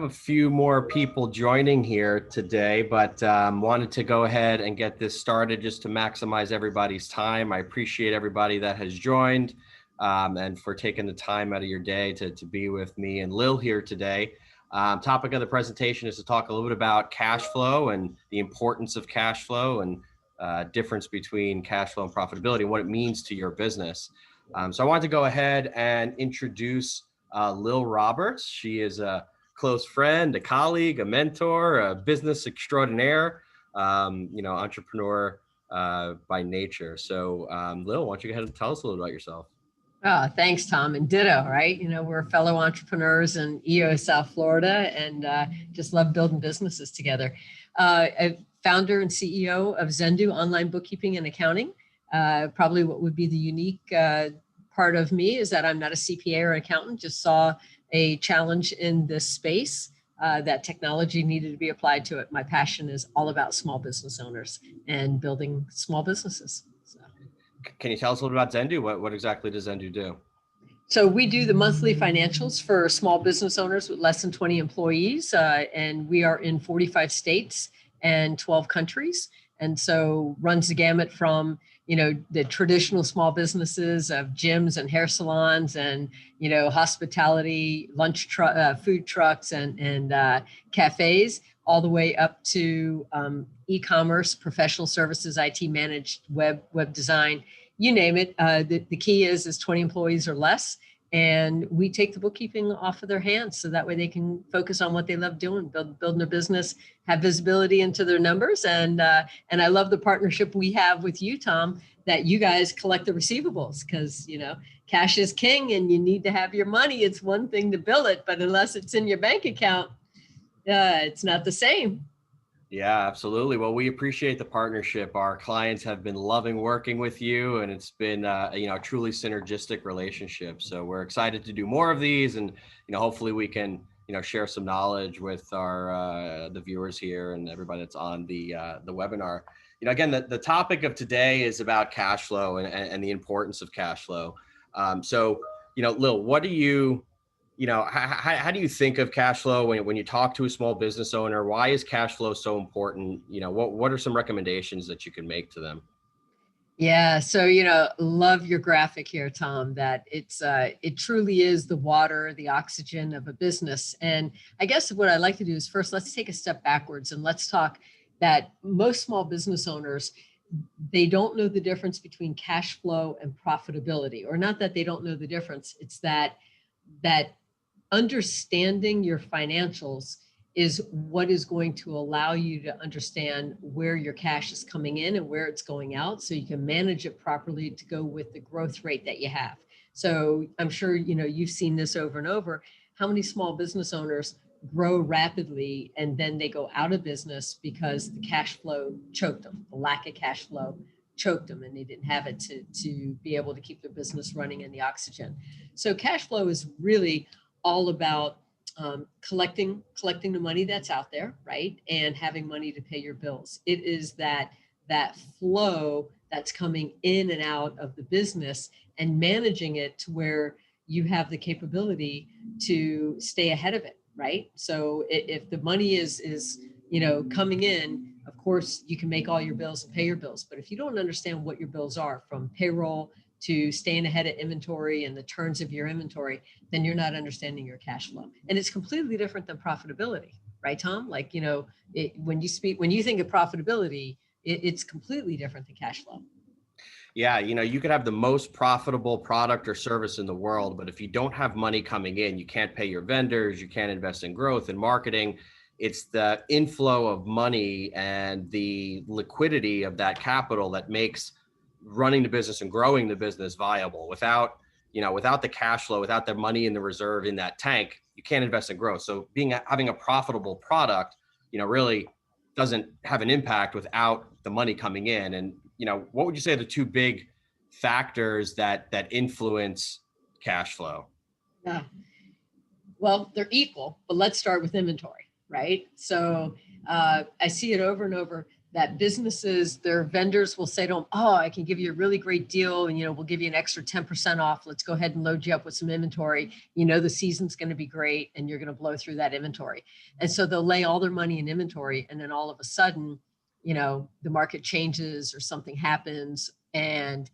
have a few more people joining here today, but wanted to go ahead and get this started just to maximize everybody's time. I appreciate everybody that has joined and for taking the time out of your day to be with me and Lil here today. Topic of the presentation is to talk a little bit about cash flow and the importance of cash flow and difference between cash flow and profitability and what it means to your business. So I wanted to go ahead and introduce Lil Roberts. She is a close friend, a colleague, a mentor, a business extraordinaire, entrepreneur by nature. So Lil, why don't you go ahead and tell us a little about yourself? Oh, thanks, Tom, and ditto, right? We're fellow entrepreneurs in EO South Florida and just love building businesses together. Founder and CEO of Xendoo Online Bookkeeping and Accounting. Probably what would be the unique part of me is that I'm not a CPA or accountant, just saw a challenge in this space that technology needed to be applied to it. My passion is all about small business owners and building small businesses. So. Can you tell us a little about Xendoo? What exactly does Xendoo do? So we do the monthly financials for small business owners with less than 20 employees, and we are in 45 states and 12 countries. And so runs the gamut from the traditional small businesses of gyms and hair salons and, hospitality, food trucks and cafes, all the way up to e-commerce, professional services, IT managed web design, you name it. The key is 20 employees or less. And we take the bookkeeping off of their hands so that way they can focus on what they love doing, building their business, have visibility into their numbers. And I love the partnership we have with you, Tom, that you guys collect the receivables because, cash is king and you need to have your money. It's one thing to bill it, but unless it's in your bank account, it's not the same. Yeah, absolutely. Well, we appreciate the partnership. Our clients have been loving working with you, and it's been a truly synergistic relationship. So we're excited to do more of these, and hopefully we can share some knowledge with our the viewers here and everybody that's on the webinar. Again, the topic of today is about cash flow and the importance of cash flow. So Lil, what do you how do you think of cash flow when you talk to a small business owner? Why is cash flow so important? What are some recommendations that you can make to them? Yeah, so love your graphic here, Tom, that it truly is the water, the oxygen of a business. And I guess what I'd like to do is first, let's take a step backwards and let's talk that most small business owners, they don't know the difference between cash flow and profitability, or not that they don't know the difference. It's that understanding your financials is what is going to allow you to understand where your cash is coming in and where it's going out so you can manage it properly to go with the growth rate that you have. So I'm sure you've seen this over and over. How many small business owners grow rapidly and then they go out of business because the cash flow choked them, the lack of cash flow choked them and they didn't have it to be able to keep their business running in the oxygen. So cash flow is really all about collecting the money that's out there, right? And having money to pay your bills. It is that flow that's coming in and out of the business and managing it to where you have the capability to stay ahead of it, right? So if the money is coming in, of course, you can make all your bills and pay your bills. But if you don't understand what your bills are, from payroll to staying ahead of inventory and the turns of your inventory, then you're not understanding your cash flow. And it's completely different than profitability, right, Tom? Like, when you think of profitability, it's completely different than cash flow. Yeah, you could have the most profitable product or service in the world, but if you don't have money coming in, you can't pay your vendors, you can't invest in growth and marketing. It's the inflow of money and the liquidity of that capital that makes running the business and growing the business viable. Without the cash flow, without the money in the reserve in that tank, you can't invest in growth. So having a profitable product, really doesn't have an impact without the money coming in. And, what would you say are the two big factors that influence cash flow? Yeah. Well, they're equal, but let's start with inventory, right? So I see it over and over that businesses, their vendors will say to them, oh, I can give you a really great deal. And, we'll give you an extra 10% off. Let's go ahead and load you up with some inventory. The season's going to be great and you're going to blow through that inventory. And so they'll lay all their money in inventory. And then all of a sudden, the market changes or something happens and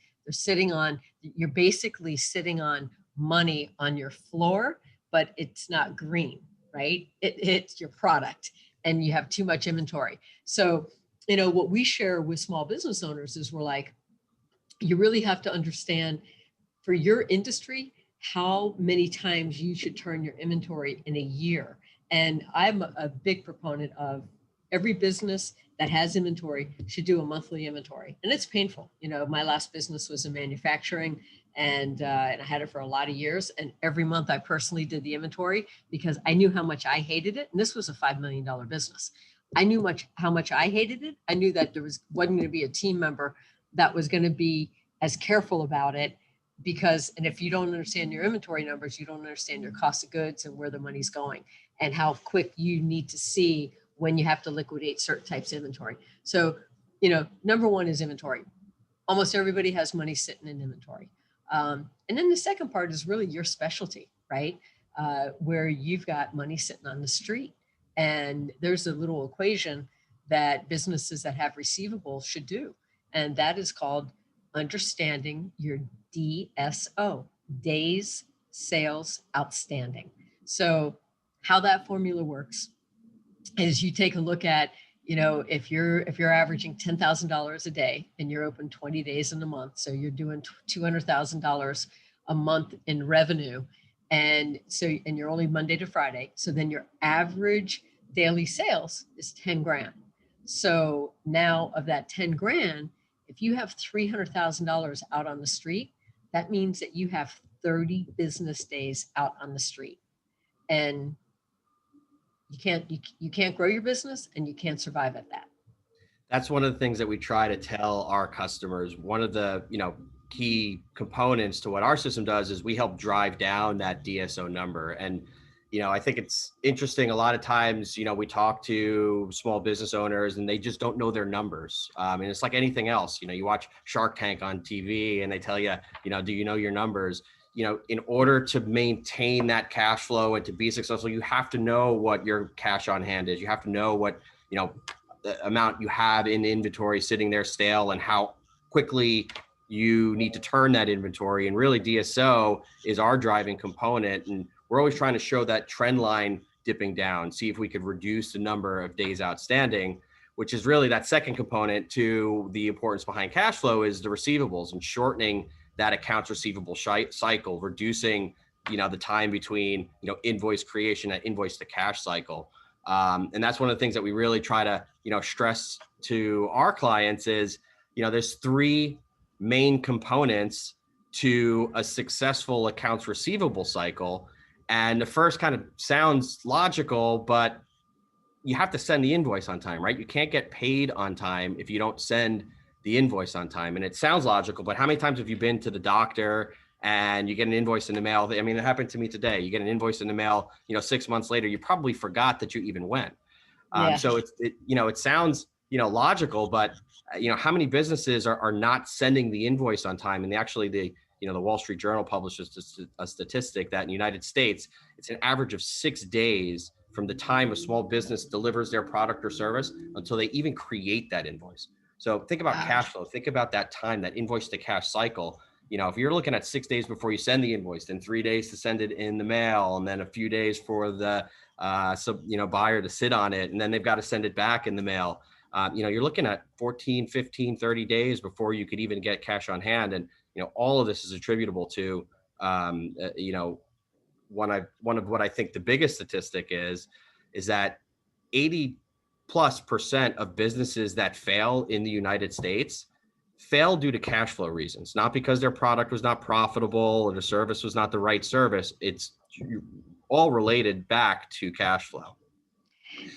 you're basically sitting on money on your floor, but it's not green, right? It's your product and you have too much inventory. So, what we share with small business owners is we're like, you really have to understand for your industry, how many times you should turn your inventory in a year. And I'm a big proponent of every business that has inventory should do a monthly inventory. And it's painful. My last business was in manufacturing and I had it for a lot of years. And every month I personally did the inventory because I knew how much I hated it. And this was a $5 million business. I knew how much I hated it. I knew that wasn't going to be a team member that was going to be as careful about it and if you don't understand your inventory numbers, you don't understand your cost of goods and where the money's going and how quick you need to see when you have to liquidate certain types of inventory. So, number one is inventory. Almost everybody has money sitting in inventory. And then the second part is really your specialty, right? Where you've got money sitting on the street. And there's a little equation that businesses that have receivables should do. And that is called understanding your DSO, days sales outstanding. So how that formula works is you take a look at, if you're averaging $10,000 a day and you're open 20 days in a month, so you're doing $200,000 a month in revenue. And you're only Monday to Friday. So then your average daily sales is 10 grand. So now of that 10 grand, if you have $300,000 out on the street, that means that you have 30 business days out on the street. And you can't grow your business and you can't survive at that. That's one of the things that we try to tell our customers. One of the, key components to what our system does is we help drive down that DSO number. And, I think it's interesting. A lot of times, we talk to small business owners and they just don't know their numbers. And it's like anything else. You watch Shark Tank on TV and they tell you, do you know your numbers? In order to maintain that cash flow and to be successful, you have to know what your cash on hand is. You have to know what, the amount you have in inventory sitting there stale and how quickly you need to turn that inventory. And really DSO is our driving component. And we're always trying to show that trend line dipping down, see if we could reduce the number of days outstanding, which is really that second component to the importance behind cash flow is the receivables and shortening that accounts receivable cycle, reducing, the time between, invoice creation and invoice to cash cycle. And that's one of the things that we really try to, stress to our clients is, there's three main components to a successful accounts receivable cycle. And the first kind of sounds logical, but you have to send the invoice on time, right? You can't get paid on time if you don't send the invoice on time. And it sounds logical, but how many times have you been to the doctor and you get an invoice in the mail? I mean, it happened to me today. You get an invoice in the mail, 6 months later, you probably forgot that you even went. Yeah. So it sounds, logical, but how many businesses are not sending the invoice on time? And the Wall Street Journal publishes a statistic that in the United States, it's an average of 6 days from the time a small business delivers their product or service until they even create that invoice. So think about cash flow. Think about that time, that invoice to cash cycle. If you're looking at 6 days before you send the invoice, then 3 days to send it in the mail, and then a few days for the buyer to sit on it, and then they've got to send it back in the mail. You're looking at 14, 15, 30 days before you could even get cash on hand. And, all of this is attributable to, one of what I think the biggest statistic is that 80+% of businesses that fail in the United States fail due to cash flow reasons, not because their product was not profitable or the service was not the right service. It's all related back to cash flow.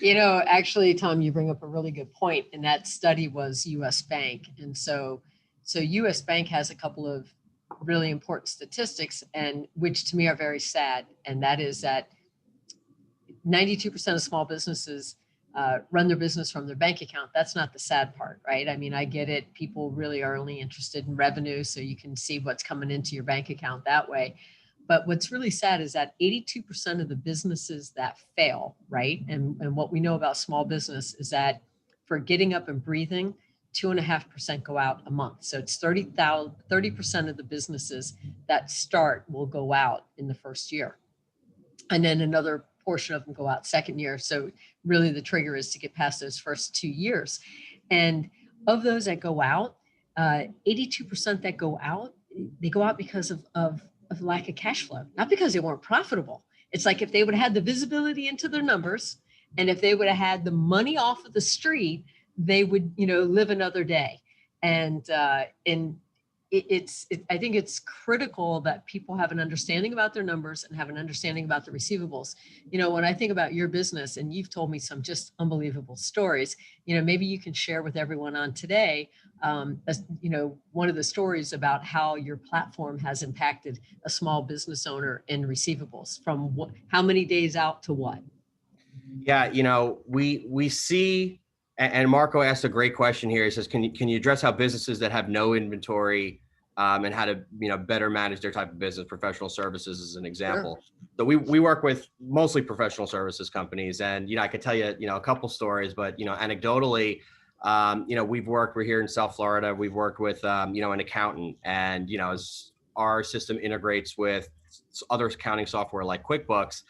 Actually, Tom, you bring up a really good point, and that study was US Bank. And so US Bank has a couple of really important statistics, and which to me are very sad. And that is that 92% of small businesses run their business from their bank account. That's not the sad part, right? I mean, I get it. People really are only interested in revenue, so you can see what's coming into your bank account that way. But what's really sad is that 82% of the businesses that fail, right? And what we know about small business is that for getting up and breathing, 2.5% go out a month. So it's 30% of the businesses that start will go out in the first year. And then another portion of them go out second year. So really the trigger is to get past those first 2 years. And of those that go out, 82% that go out, they go out because of lack of cash flow, not because they weren't profitable. It's like if they would have had the visibility into their numbers, and if they would have had the money off of the street, they would, live another day. And I think it's critical that people have an understanding about their numbers and have an understanding about the receivables. When I think about your business, and you've told me some just unbelievable stories, maybe you can share with everyone on today, one of the stories about how your platform has impacted a small business owner in receivables from how many days out to what? Yeah, we see, and Marco asked a great question here. He says, can you address how businesses that have no inventory and how to better manage their type of business? Professional services is an example. Sure. So we work with mostly professional services companies, and I could tell you a couple stories, but anecdotally, we're here in South Florida. We've worked with an accountant, and as our system integrates with other accounting software like QuickBooks,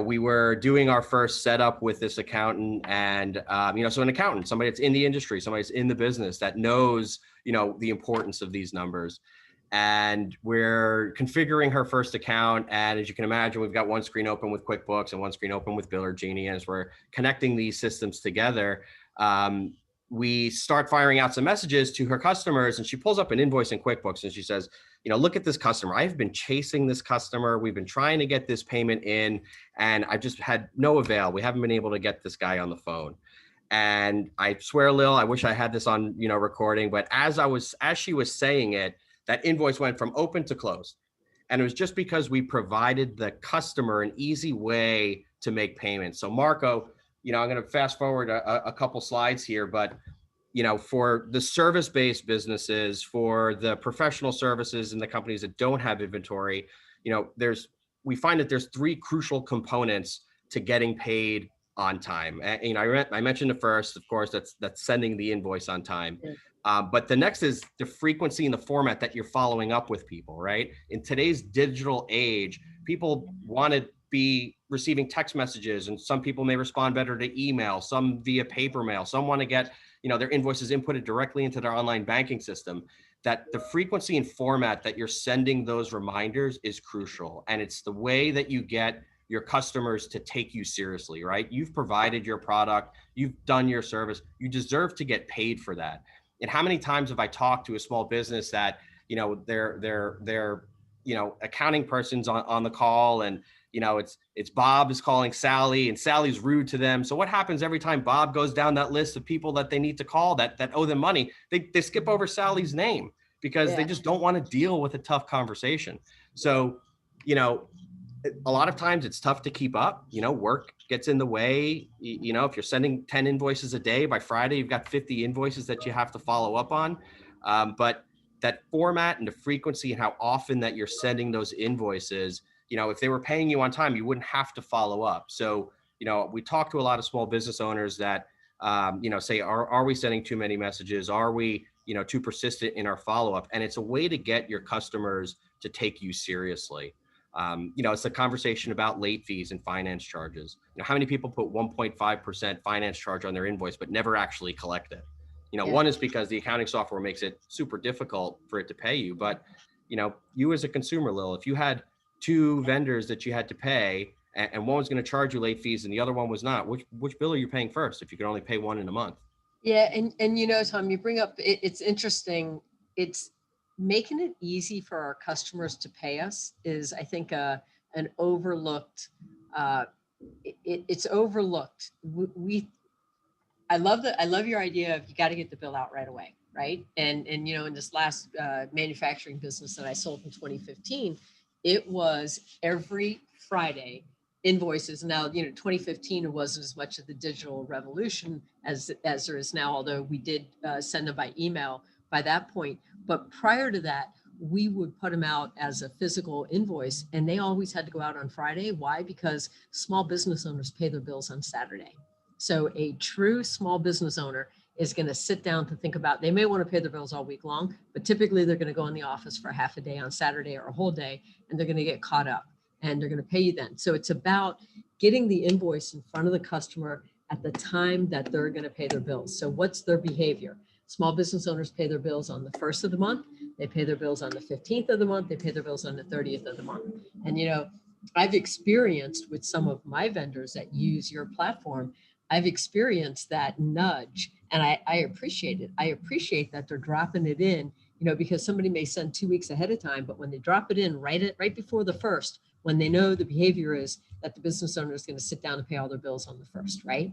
we were doing our first setup with this accountant, and so an accountant, somebody that's in the industry, somebody that's in the business that knows the importance of these numbers. And we're configuring her first account, and as you can imagine, we've got one screen open with QuickBooks and one screen open with Biller Genie. And as we're connecting these systems together, we start firing out some messages to her customers, and she pulls up an invoice in QuickBooks and she says, look at this customer. I've been chasing this customer. We've been trying to get this payment in, and I've just had no avail. We haven't been able to get this guy on the phone. And I swear, Lil, I wish I had this on, recording, but as she was saying it, that invoice went from open to closed. And it was just because we provided the customer an easy way to make payments. So Marco, I'm going to fast forward a couple slides here, but for the service-based businesses, for the professional services and the companies that don't have inventory, we find that there's three crucial components to getting paid on time. And, I mentioned the first, of course, that's sending the invoice on time. Yeah. But the next is the frequency and the format that you're following up with people, right? In today's digital age, people want to be receiving text messages, and some people may respond better to email, some via paper mail, some want to get their invoices inputted directly into their online banking system. That the frequency and format that you're sending those reminders is crucial. And it's the way that you get your customers to take you seriously, right? You've provided your product, you've done your service, you deserve to get paid for that. And how many times have I talked to a small business that, their accounting person's on the call, and it's Bob is calling Sally, and Sally's rude to them. So what happens every time Bob goes down that list of people that they need to call that owe them money? They skip over Sally's name because they just don't want to deal with a tough conversation. So, a lot of times it's tough to keep up, work gets in the way. If you're sending 10 invoices a day, by Friday, you've got 50 invoices that you have to follow up on. But that format and the frequency and how often that you're sending those invoices, if they were paying you on time, you wouldn't have to follow up. So, we talk to a lot of small business owners that, say, are we sending too many messages? Are we, too persistent in our follow-up? And it's a way to get your customers to take you seriously. It's a conversation about late fees and finance charges. How many people put 1.5% finance charge on their invoice, but never actually collect it? One is because the accounting software makes it super difficult for it to pay you. But, you as a consumer, Lil, if you had two vendors that you had to pay, and one was going to charge you late fees and the other one was not, which bill are you paying first if you can only pay one in a month? Yeah. And Tom, you bring up, it's interesting. It's making it easy for our customers to pay us is, I think, an overlooked, it's overlooked. I love your idea of you got to get the bill out right away. Right. And in this last manufacturing business that I sold in 2015, it was every Friday invoices. Now, 2015, it wasn't as much of the digital revolution as there is now, although we did send them by email by that point. But prior to that, we would put them out as a physical invoice, and they always had to go out on Friday. Why? Because small business owners pay their bills on Saturday. So a true small business owner is going to sit down to think about, they may want to pay their bills all week long, but typically they're going to go in the office for half a day on Saturday or a whole day, and they're going to get caught up and they're going to pay you then. So it's about getting the invoice in front of the customer at the time that they're going to pay their bills. So what's their behavior? Small business owners pay their bills on the 1st of the month. They pay their bills on the 15th of the month. They pay their bills on the 30th of the month. And, I've experienced with some of my vendors that use your platform, I've experienced that nudge, and I appreciate it. I appreciate that they're dropping it in, because somebody may send 2 weeks ahead of time, but when they drop it in right before the 1st, when they know the behavior is that the business owner is going to sit down and pay all their bills on the 1st, right?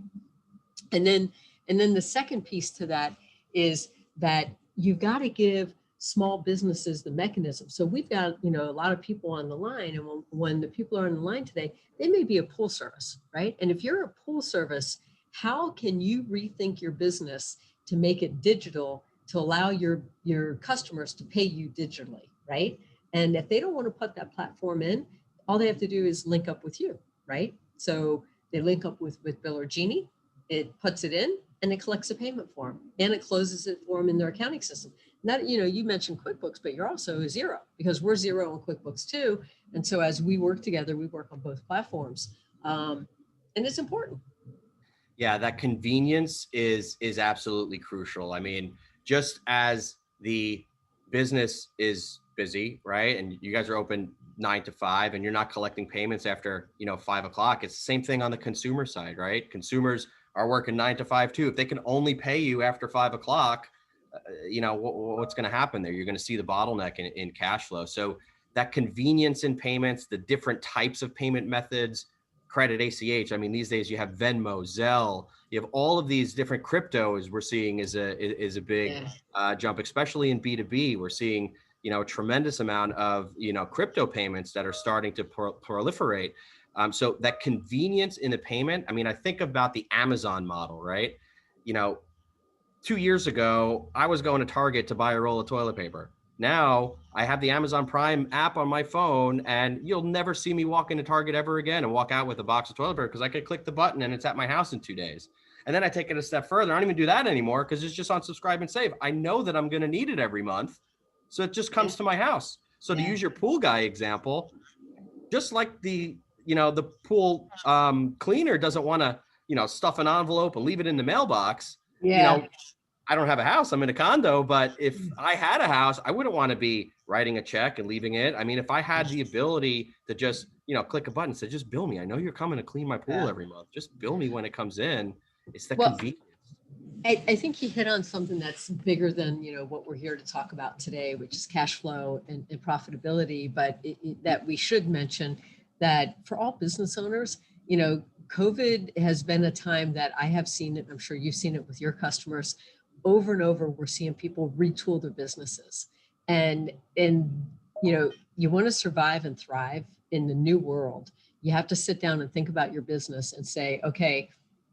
And then the second piece to that is that you've got to give small businesses the mechanism. So we've got, a lot of people on the line, and when the people are on the line today, they may be a pool service, right? And if you're a pool service, how can you rethink your business to make it digital to allow your customers to pay you digitally, right? And if they don't want to put that platform in, all they have to do is link up with you, right? So they link up with Biller Genie, it puts it in, and it collects a payment for them, and it closes it for them in their accounting system. Not, you mentioned QuickBooks, but you're also Xero, because we're Xero on QuickBooks too. And so as we work together, we work on both platforms, and it's important. Yeah, that convenience is absolutely crucial. I mean, just as the business is busy, right? And you guys are open 9 to 5, and you're not collecting payments after 5 o'clock. It's the same thing on the consumer side, right? Consumers are working 9 to 5 too. If they can only pay you after 5 o'clock, what's going to happen there? You're going to see the bottleneck in cash flow. So that convenience in payments, the different types of payment methods, credit, ACH. I mean, these days you have Venmo, Zelle, you have all of these different cryptos we're seeing is a big jump, especially in B2B. We're seeing, a tremendous amount of, crypto payments that are starting to proliferate. So that convenience in the payment, I mean, I think about the Amazon model, right? 2 years ago, I was going to Target to buy a roll of toilet paper. Now I have the Amazon Prime app on my phone, and you'll never see me walk into Target ever again and walk out with a box of toilet paper, because I could click the button and it's at my house in 2 days. And then I take it a step further. I don't even do that anymore because it's just on subscribe and save. I know that I'm going to need it every month. So it just comes to my house. So to use your pool guy example, just like the pool cleaner doesn't want to, stuff an envelope and leave it in the mailbox. I don't have a house, I'm in a condo, but if I had a house, I wouldn't want to be writing a check and leaving it. I mean, if I had the ability to just, click a button and say, just bill me. I know you're coming to clean my pool every month. Just bill me when it comes in. It's the convenience. I think you hit on something that's bigger than, what we're here to talk about today, which is cash flow and profitability. But that we should mention that for all business owners, COVID has been a time that I have seen it. I'm sure you've seen it with your customers. Over and over, we're seeing people retool their businesses. And you want to survive and thrive in the new world. You have to sit down and think about your business and say, okay,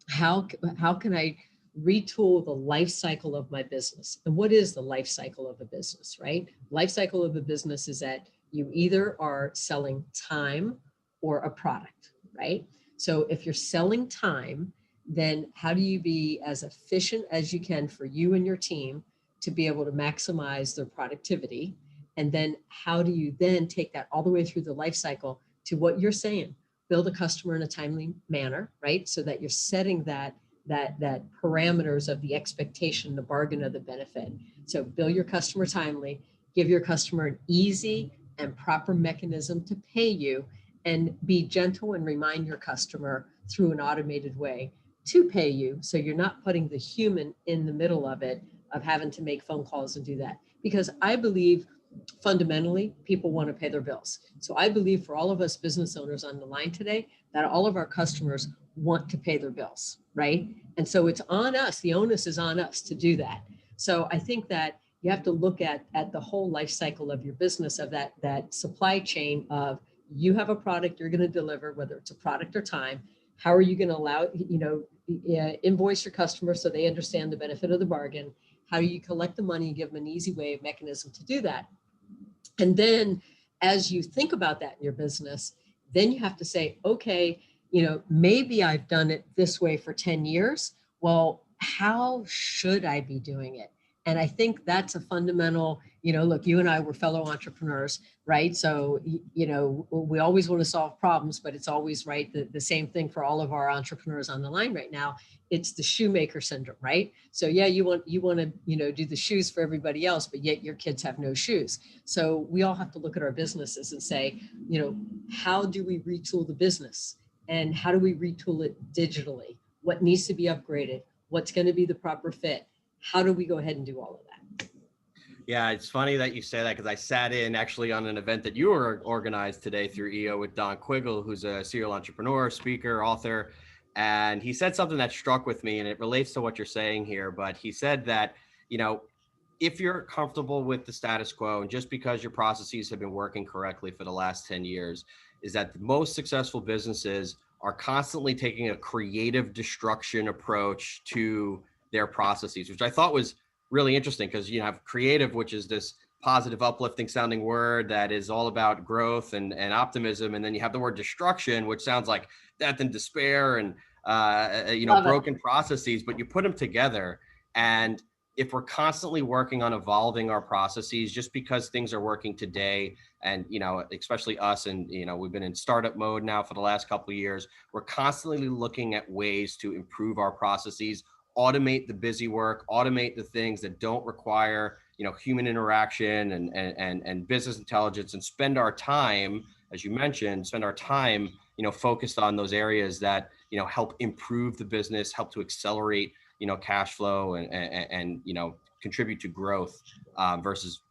how can I retool the life cycle of my business? And what is the life cycle of a business, right? Life cycle of a business is that you either are selling time or a product, right? So if you're selling time, then how do you be as efficient as you can for you and your team to be able to maximize their productivity? And then how do you then take that all the way through the life cycle to what you're saying, build a customer in a timely manner, right? So that you're setting that parameters of the expectation, the bargain of the benefit. So bill your customer timely, give your customer an easy and proper mechanism to pay you, and be gentle and remind your customer through an automated way to pay you. So you're not putting the human in the middle of it, of having to make phone calls and do that. Because I believe fundamentally people want to pay their bills. So I believe for all of us business owners on the line today, that all of our customers want to pay their bills, right? And so it's on us, the onus is on us to do that. So I think that you have to look at the whole life cycle of your business, of that supply chain of You have a product you're going to deliver, whether it's a product or time. How are you going to allow, invoice your customer so they understand the benefit of the bargain? How do you collect the money and give them an easy way, mechanism to do that? And then as you think about that in your business, then you have to say, okay, maybe I've done it this way for 10 years. Well, how should I be doing it? And I think that's a fundamental, look, you and I were fellow entrepreneurs, right? So, we always want to solve problems, but it's always right. The same thing for all of our entrepreneurs on the line right now. It's the shoemaker syndrome, right? So yeah, you want to, do the shoes for everybody else, but yet your kids have no shoes. So we all have to look at our businesses and say, how do we retool the business? And how do we retool it digitally? What needs to be upgraded? What's going to be the proper fit? How do we go ahead and do all of that? Yeah, it's funny that you say that because I sat in actually on an event that you were organized today through EO with Don Quiggle, who's a serial entrepreneur, speaker, author. And he said something that struck with me, and it relates to what you're saying here. But he said that, if you're comfortable with the status quo, and just because your processes have been working correctly for the last 10 years, is that the most successful businesses are constantly taking a creative destruction approach to their processes, which I thought was really interesting because you have creative, which is this positive, uplifting sounding word that is all about growth and optimism. And then you have the word destruction, which sounds like death and despair and, broken processes, but you put them together. And if we're constantly working on evolving our processes, just because things are working today, and, especially us, and, we've been in startup mode now for the last couple of years, we're constantly looking at ways to improve our processes, automate the busy work, automate the things that don't require, human interaction and business intelligence, and spend our time, as you mentioned, focused on those areas that, help improve the business, help to accelerate, cash flow and contribute to growth versus,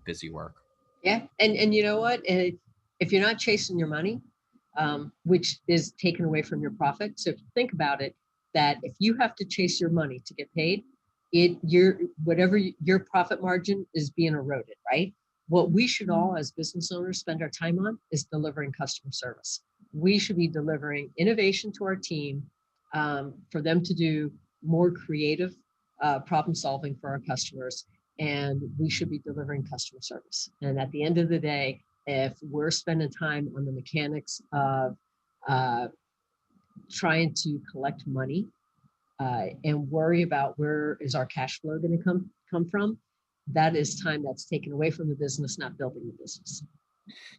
busy work. Yeah. And you know what? If you're not chasing your money, which is taken away from your profit. So if you think about it, that if you have to chase your money to get paid, your profit margin is being eroded, right? What we should all as business owners spend our time on is delivering customer service. We should be delivering innovation to our team for them to do more creative problem solving for our customers. And we should be delivering customer service. And at the end of the day, if we're spending time on the mechanics of trying to collect money and worry about where is our cash flow going to come from, that is time that's taken away from the business, not building the business.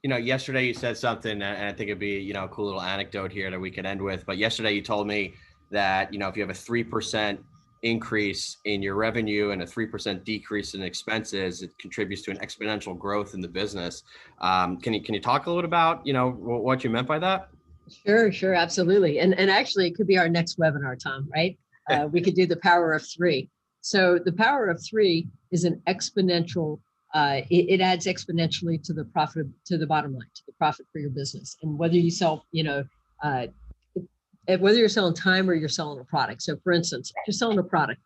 Yesterday you said something, and I think it'd be, a cool little anecdote here that we could end with. But yesterday you told me that, if you have a 3% increase in your revenue and a 3% decrease in expenses, it contributes to an exponential growth in the business. Can you talk a little about, what you meant by that? Sure, absolutely. And actually it could be our next webinar, Tom, right? We could do the power of 3. So the power of 3 is an exponential, it adds exponentially to the profit, to the bottom line, to the profit for your business. And whether you sell, whether you're selling time or you're selling a product. So for instance, if you're selling a product,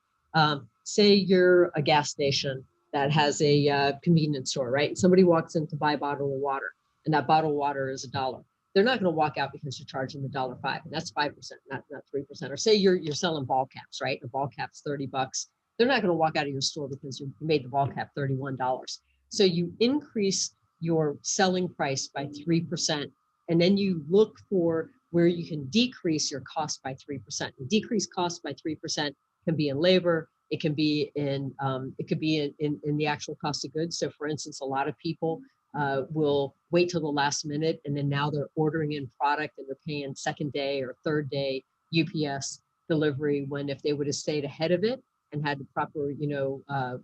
say you're a gas station that has a convenience store, right? And somebody walks in to buy a bottle of water, and that bottle of water is $1. They're not going to walk out because you're charging them $1.05, and that's 5%, not 3%. Or say you're selling ball caps, right? A ball cap's $30. They're not going to walk out of your store because you made the ball cap $31. So you increase your selling price by 3%, and then you look for where you can decrease your cost by 3%. And decrease cost by 3% can be in labor. It can be in the actual cost of goods. So for instance, a lot of people will wait till the last minute, and then now they're ordering in product and they're paying second day or third day UPS delivery, when if they would have stayed ahead of it and had the proper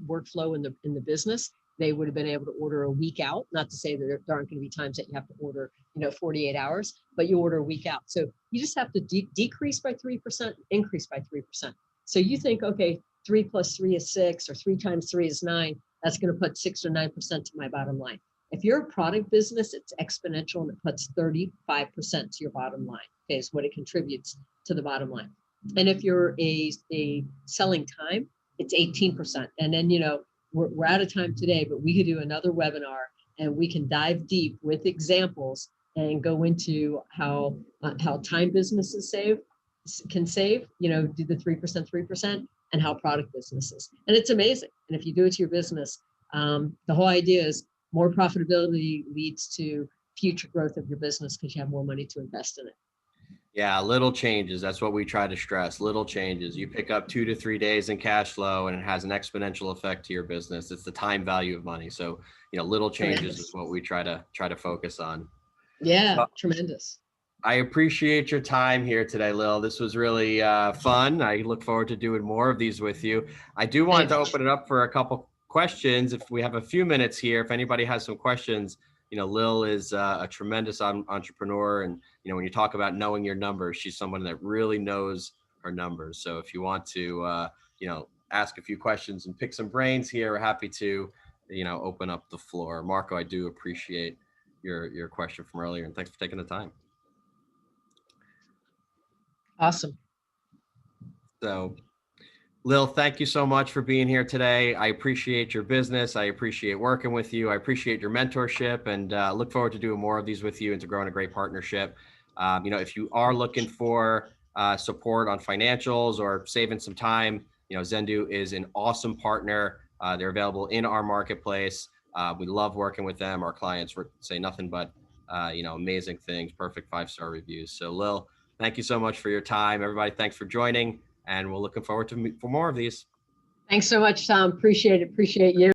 workflow in the business, they would have been able to order a week out. Not to say that there aren't going to be times that you have to order 48 hours, but you order a week out. So you just have to decrease by 3%, increase by 3%. So you think, okay, 3 plus 3 is 6, or 3 times 3 is 9. That's going to put 6 or 9% to my bottom line. If you're a product business, it's exponential, and it puts 35% to your bottom line. Okay, is what it contributes to the bottom line. And if you're a selling time, it's 18%. And then, we're out of time today, but we could do another webinar and we can dive deep with examples and go into how time businesses can save, do the 3%, and how product businesses. And it's amazing. And if you do it to your business, the whole idea is more profitability leads to future growth of your business because you have more money to invest in it. Yeah, little changes. That's what we try to stress. Little changes. You pick up 2 to 3 days in cash flow and it has an exponential effect to your business. It's the time value of money. So, little changes is what we try to focus on. Yeah, tremendous. I appreciate your time here today, Lil. This was really fun. I look forward to doing more of these with you. I do want to open it up for a couple questions. If we have a few minutes here, if anybody has some questions, Lil is a tremendous entrepreneur. And, when you talk about knowing your numbers, she's someone that really knows her numbers. So if you want to, ask a few questions and pick some brains here, we're happy to, open up the floor. Marco, I do appreciate your question from earlier, and thanks for taking the time. Awesome. So, Lil, thank you so much for being here today. I appreciate your business. I appreciate working with you. I appreciate your mentorship, and look forward to doing more of these with you and to growing a great partnership. If you are looking for support on financials or saving some time, Xendoo is an awesome partner. They're available in our marketplace. We love working with them. Our clients say nothing but amazing things, perfect 5-star reviews. So, Lil, thank you so much for your time. Everybody, thanks for joining. And we're looking forward for more of these. Thanks so much, Tom. Appreciate it. Appreciate you.